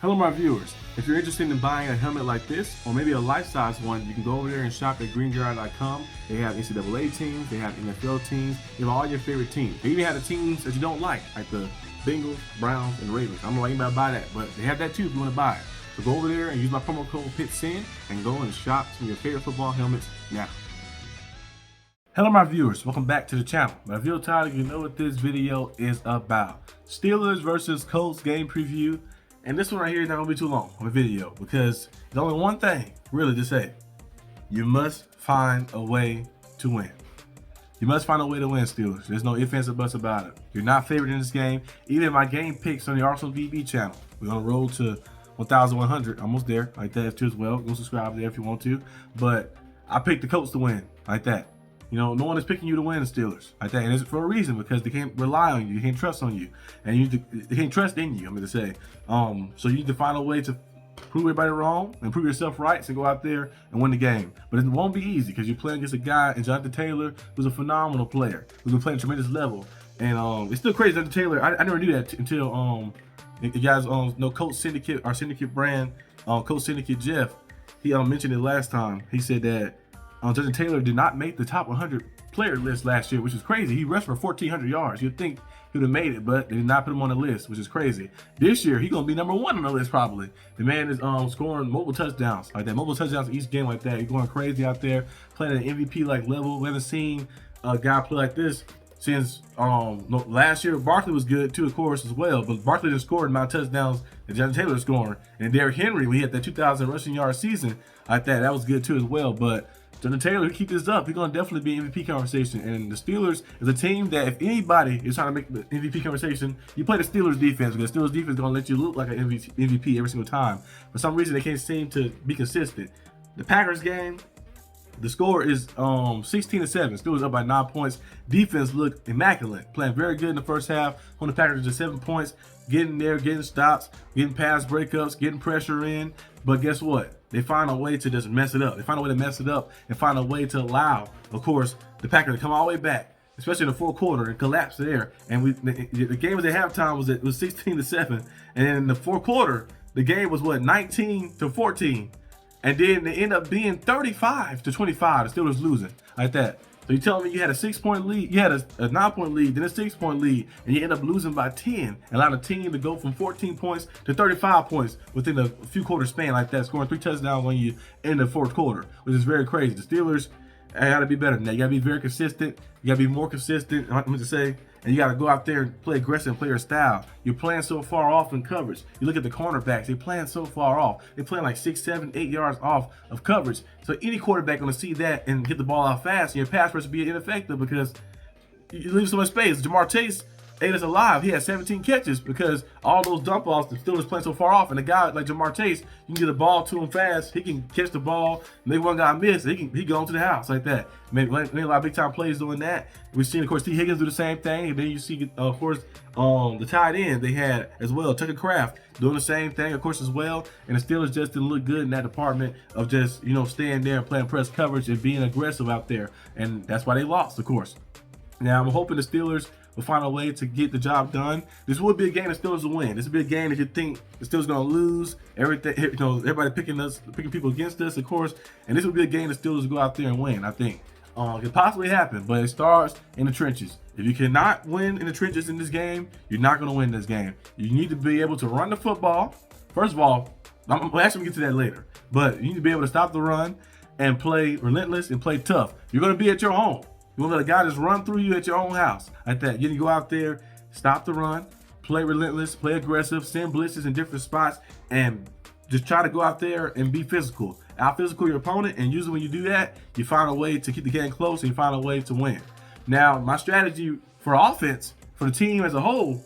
Hello my viewers, if you're interested in buying a helmet like this, or maybe a life-size one, you can go over there and shop at greenguy.com. They have NCAA teams, they have NFL teams, they have all your favorite teams. They even have the teams that you don't like the Bengals, Browns, and Ravens. I don't know why anybody buy that, but they have that too if you want to buy it. So go over there and use my promo code PITSEN and go and shop some of your favorite football helmets now. Hello my viewers, welcome back to the channel. My video title, you know what this video is about. Steelers versus Colts game preview. And this one right here is not going to be too long of a video because there's only one thing really to say. You must find a way to win. You must find a way to win, Steelers. There's no ifs, ands, or buts about it. You're not favored in this game. Even my game picks on the Arsenal VB channel. We're going to roll to 1,100, almost there, like that too as well. Go subscribe there if you want to. But I picked the Colts to win, like that. You know, no one is picking you to win the Steelers like that, and it's for a reason because they can't rely on you, they can't trust on you, and they can't trust in you. I'm going to say, so you need to find a way to prove everybody wrong and prove yourself right, so go out there and win the game. But it won't be easy because you're playing against a guy, and Jonathan Taylor, who's a phenomenal player, who's been playing at a tremendous level, and it's still crazy. Jonathan Taylor, I never knew that until you guys know Coach Syndicate, our Syndicate brand, Coach Syndicate Jeff. He mentioned it last time. He said that. Jonathan Taylor did not make the top 100 player list last year, which is crazy. He rushed for 1,400 yards. You'd think he would have made it, but they did not put him on the list, which is crazy. This year, he's going to be #1 on the list probably. The man is scoring mobile touchdowns, like that. Mobile touchdowns each game like that. He's going crazy out there, playing at an MVP-like level. We haven't seen a guy play like this since last year. Barkley was good too, of course, as well. But Barkley didn't score the amount of touchdowns that Jonathan Taylor scoring. And Derrick Henry, we had that 2,000 rushing yard season like that. That was good too as well. But Jonathan Taylor, keep this up, he's going to definitely be in MVP conversation. And the Steelers is a team that if anybody is trying to make the MVP conversation, you play the Steelers defense because the Steelers defense is going to let you look like an MVP every single time. For some reason, they can't seem to be consistent. The Packers game, the score is 16-7. Steelers up by 9 points. Defense looked immaculate, playing very good in the first half. On the Packers, just 7 points, getting there, getting stops, getting pass breakups, getting pressure in. But guess what? They find a way to just mess it up. They find a way to mess it up and find a way to allow, of course, the Packers to come all the way back, especially in the fourth quarter, and collapse there. And the game was at halftime was 16-7, and then in the fourth quarter, the game was 19-14, and then they end up being 35-25. The Steelers losing like that. So you're telling me you had a 6-point lead, you had a 9-point lead, then a 6-point lead, and you end up losing by 10, allowing the team to go from 14 points to 35 points within a few quarter span like that, scoring 3 touchdowns on you in the fourth quarter, which is very crazy. The Steelers got to be better than that. You got to be very consistent. You got to be more consistent, I'm going to say, and you got to go out there and play aggressive and play your style. You're playing so far off in coverage. You look at the cornerbacks, they're playing so far off. They're playing like 6, 7, 8 yards off of coverage. So any quarterback going to see that and get the ball out fast, and your pass rush will be ineffective because you leave so much space. Jamar Chase ate us alive. He had 17 catches because all those dump offs, the Steelers playing so far off, and a guy like Jamar Chase, you can get the ball to him fast. He can catch the ball. Maybe one guy missed. He go into the house like that. Made a lot of big time plays doing that. We've seen, of course, T. Higgins do the same thing. And then you see, of course, the tight end they had as well, Tucker Kraft, doing the same thing, of course, as well. And the Steelers just didn't look good in that department of just, staying there and playing press coverage and being aggressive out there. And that's why they lost, of course. Now, I'm hoping the Steelers will find a way to get the job done. This would be a game the Steelers will win. This would be a game that you think the Steelers are going to lose. Everything, everybody picking people against us, of course. And this would be a game the Steelers will go out there and win, I think. It could possibly happen, but it starts in the trenches. If you cannot win in the trenches in this game, you're not going to win this game. You need to be able to run the football. First of all, I'm actually going to get to that later. But you need to be able to stop the run and play relentless and play tough. You're going to be at your home. You want to let a guy just run through you at your own house like that. You need to go out there, stop the run, play relentless, play aggressive, send blitzes in different spots, and just try to go out there and be physical. Out-physical your opponent, and usually when you do that, you find a way to keep the game close and you find a way to win. Now, my strategy for offense, for the team as a whole,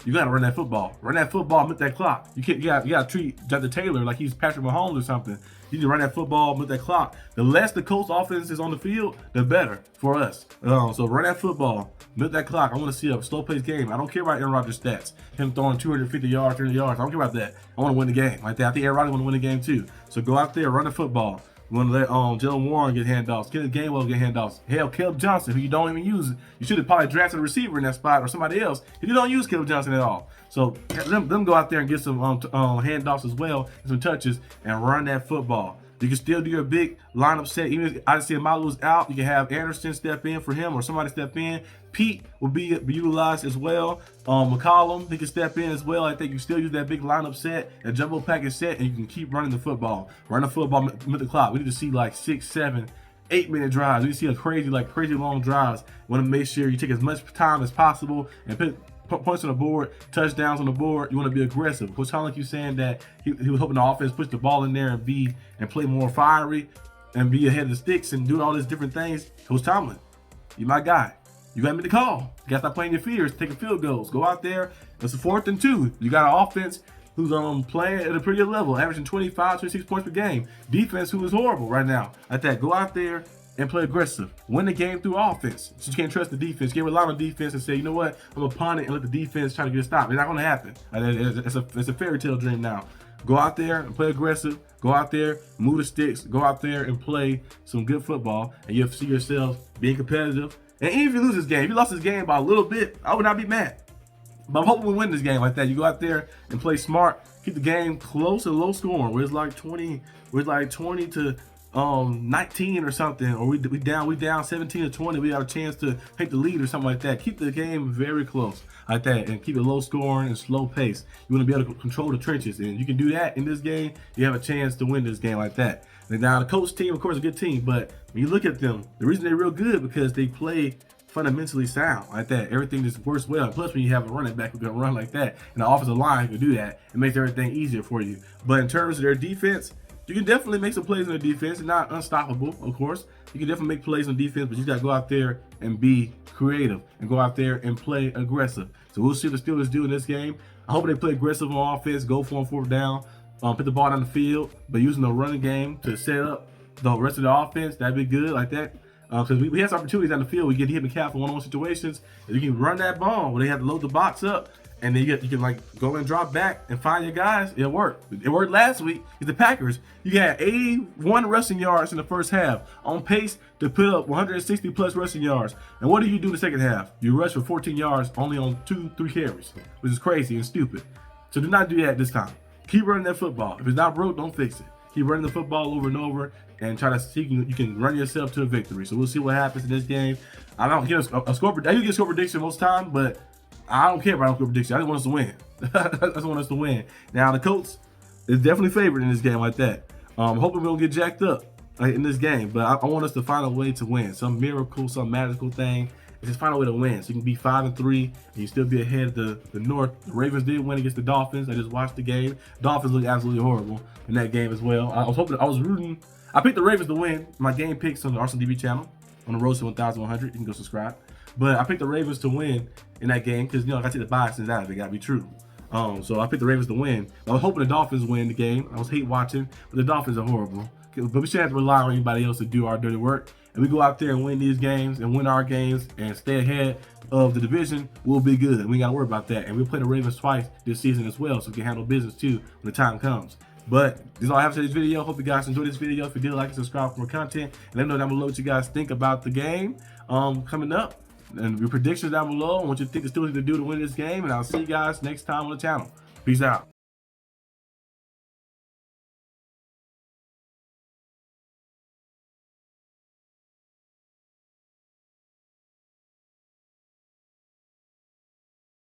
you got to run that football. Run that football, milk that clock. You got to treat Jonathan Taylor like he's Patrick Mahomes or something. You need to run that football, milk that clock. The less the Colts offense is on the field, the better for us. So run that football, milk that clock. I want to see a slow-paced game. I don't care about Aaron Rodgers' stats. Him throwing 250 yards, 300 yards. I don't care about that. I want to win the game like that. I think Aaron Rodgers want to win the game too. So go out there, run the football. You want to let Jalen Warren get handoffs, Kenneth Gainwell get handoffs. Hell, Caleb Johnson, who you don't even use. You should have probably drafted a receiver in that spot or somebody else if you don't use Caleb Johnson at all. So them go out there and get some handoffs as well, and some touches, and run that football. You can still do your big lineup set. Even if I see Malu's out, you can have Anderson step in for him or somebody step in. Pete will be utilized as well. McCollum, he can step in as well. I think you still use that big lineup set, a jumbo package set, and you can keep running the football. Run the football with the clock. We need to see like 6, 7, 8-minute drives. We see a crazy long drives. You want to make sure you take as much time as possible and put points on the board, touchdowns on the board. You want to be aggressive. Coach Tomlin keeps saying that he was hoping the offense push the ball in there and play more fiery and be ahead of the sticks and do all these different things. Coach Tomlin, you my guy. You got me the call. You got to stop playing your fears, taking field goals. Go out there. It's a 4th and 2. You got an offense who's playing at a pretty good level, averaging 25, 26 points per game. Defense who is horrible right now. Like that. Go out there and play aggressive. Win the game through offense. So you can't trust the defense. You can't rely on defense and say, you know what, I'm going to punt it and let the defense try to get a stop. It's not going to happen. It's a fairy tale dream now. Go out there and play aggressive. Go out there, move the sticks. Go out there and play some good football. And you'll see yourself being competitive. And even if you lose this game, if you lost this game by a little bit, I would not be mad. But I'm hoping we win this game like that. You go out there and play smart. Keep the game close and low scoring. Where it's like 20 to 19 or something, or we down 17 to 20. We have a chance to take the lead or something like that. Keep the game very close like that, and keep it low scoring and slow pace. You want to be able to control the trenches, and you can do that in this game. You have a chance to win this game like that. And now the Colts team, of course, is a good team, but when you look at them, the reason they're real good because they play fundamentally sound like that. Everything just works well. Plus, when you have a running back who can run like that, and the offensive line who can do that, it makes everything easier for you. But in terms of their defense, you can definitely make some plays on the defense. It's not unstoppable, of course. You can definitely make plays on defense, but you got to go out there and be creative and go out there and play aggressive. So we'll see what the Steelers do in this game. I hope they play aggressive on offense, go for 4th down, put the ball down the field, but using the running game to set up the rest of the offense, that'd be good like that. Because we have some opportunities down the field. We get hit in the cap in one-on-one situations. If you can run that ball where they have to load the box up, and then you can like go and drop back and find your guys. It'll work. It worked last week with the Packers. You had 81 rushing yards in the first half, on pace to put up 160 plus rushing yards. And what do you do in the second half? You rush for 14 yards only on 2-3 carries, which is crazy and stupid. So do not do that this time. Keep running that football. If it's not broke, don't fix it. Keep running the football over and over and try to see you can run yourself to a victory. So we'll see what happens in this game. I don't get a score. I do get a score prediction most time, but I don't care about score prediction. I just want us to win. I just want us to win. Now the Colts is definitely favored in this game like that. I'm hoping we don't get jacked up in this game, but I want us to find a way to win. Some miracle, some magical thing. Just find a way to win. So you can be 5-3 and you still be ahead of the North. The Ravens did win against the Dolphins. I just watched the game. Dolphins looked absolutely horrible in that game as well. I was rooting. I picked the Ravens to win. My game picks on the Arsenal TV channel on the road to 1,100. You can go subscribe. But I picked the Ravens to win in that game because, I got to take the biases out of it. Got to be true. So I picked the Ravens to win. I was hoping the Dolphins win the game. I was hate watching, but the Dolphins are horrible. But we shouldn't have to rely on anybody else to do our dirty work. And we go out there and win these games and win our games and stay ahead of the division, we'll be good. We ain't got to worry about that. And we'll play the Ravens twice this season as well, so we can handle business too when the time comes. But this is all I have for this video. Hope you guys enjoyed this video. If you did, like and subscribe for more content. And let me know down below what you guys think about the game coming up. And your predictions down below and what you think the Steelers need to do to win this game. And I'll see you guys next time on the channel. Peace out.